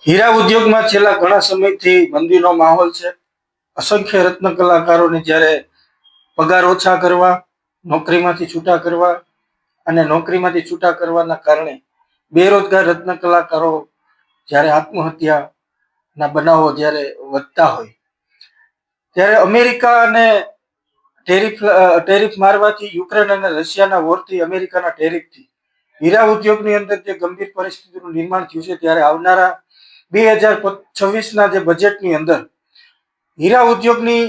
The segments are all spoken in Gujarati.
હીરા ઉદ્યોગમાં છેલ્લા ઘણા સમયથી મંદીનો માહોલ છે. અસંખ્ય રત્ન કલાકારોને જ્યારે પગાર ઓછા કરવા, નોકરીમાંથી છૂટા કરવા અને નોકરીમાંથી છૂટા કરવાના કારણે બેરોજગાર રત્ન કલાકારો જ્યારે આત્મહત્યાના બનાવો જ્યારે વધતા હોય ત્યારે અમેરિકા અને ટેરિફ મારવાથી, યુક્રેન અને રશિયાના વોરથી, અમેરિકાના ટેરિફથી હીરા ઉદ્યોગની અંદર જે ગંભીર પરિસ્થિતિનું નિર્માણ થયું છે, ત્યારે આવનારા 2026ના જે બજેટની અંદર હીરા ઉદ્યોગની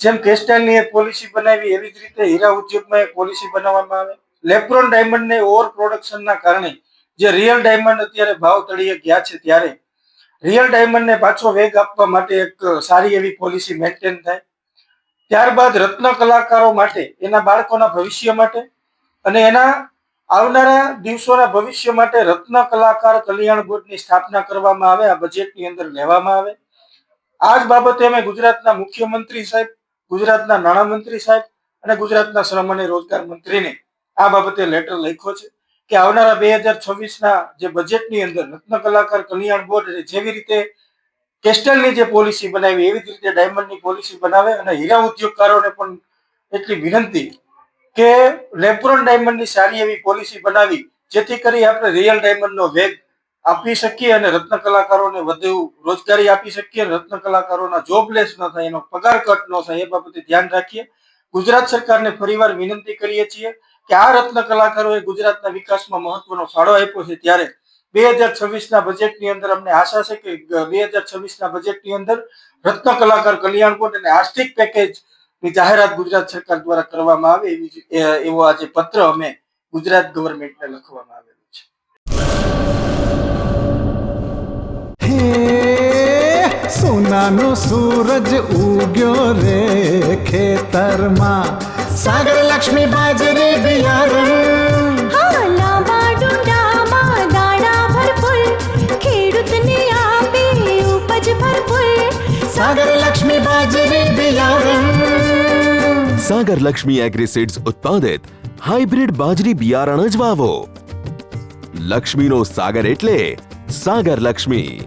જેમ કેસ્ટાઇલની એક પોલિસી બનાવી એવી જ રીતે હીરા ઉદ્યોગમાં એક પોલિસી બનાવવામાં આવે. લેબ્રોન ડાયમંડને ઓવર પ્રોડક્શનના કારણે જે રિયલ ડાયમંડ અત્યારે ભાવ તળિયે ગયા છે, ત્યારે રિયલ ડાયમંડને પાછો વેગ આપવા માટે એક સારી એવી પોલિસી મેન્ટેન થાય. ત્યારબાદ રત્ન કલાકારો માટે, એના બાળકોના ભવિષ્ય માટે અને એના આવનારા દિવસોના ભવિષ્ય માટે રત્ન કલાકાર કલ્યાણ બોર્ડની સ્થાપના કરવામાં આવે, આ બજેટની અંદર લેવામાં આવે. આ જ બાબતે અમે ગુજરાતના મુખ્યમંત્રી સાહેબ, ગુજરાતના નાણામંત્રી સાહેબ અને ગુજરાતના શ્રમ અને રોજગાર મંત્રીને આ બાબતે લેટર લખ્યો છે કે આવનારા 2026ના જે બજેટની અંદર રત્ન કલાકાર કલ્યાણ બોર્ડ જેવી રીતે કેસ્ટલની જે પોલિસી બનાવી એવી જ રીતે ડાયમંડની પોલિસી બનાવે અને હીરા ઉદ્યોગકારોને પણ એટલી વિનંતી કે લેબ્રોન ડાયમંડની સારી એવી પોલિસી બનાવી જેથી કરી આપણે રિયલ ડાયમંડનો વેગ આપી શકીએ અને રત્ન કલાકારોને વધુ રોજગારી આપી શકીએ. રત્ન કલાકારોના જોબલેસ ન થાય, એનો પગાર કટ ન થાય, એ બાબતે ધ્યાન રાખીએ. ગુજરાત સરકારને ફરીવાર વિનંતી કરીએ છીએ કે આ રત્ન કલાકારોએ ગુજરાતના વિકાસમાં મહત્વનો ફાળો આપ્યો છે, ત્યારે 2026ના બજેટની અંદર અમને આશા છે કે 2026ના બજેટની અંદર રત્ન કલાકાર કલ્યાણ બોર્ડ અને આર્થિક પેકેજની જાહેરાત ગુજરાત સરકાર દ્વારા કરવામાં આવે એવો આજે પત્ર અમે ગુજરાત ગવર્મેન્ટને લખવામાં આવેલું છે. સોનાનો સૂરજ ઉગ્યો રે ખેતરમાં, સાગર લક્ષ્મી બાજરી બિયારણ, લાંબા ડુંડામાં દાણા ભરપૂર, ખેડૂતને આપે ઉપજ ભરપૂર. સાગર લક્ષ્મી બાજરી બિયારણ. સાગર લક્ષ્મી એગ્રીસીડ્સ ઉત્પાદિત હાઇબ્રિડ બાજરી બિયારણ જ વાવો. લક્ષ્મીનો સાગર એટલે સાગર લક્ષ્મી.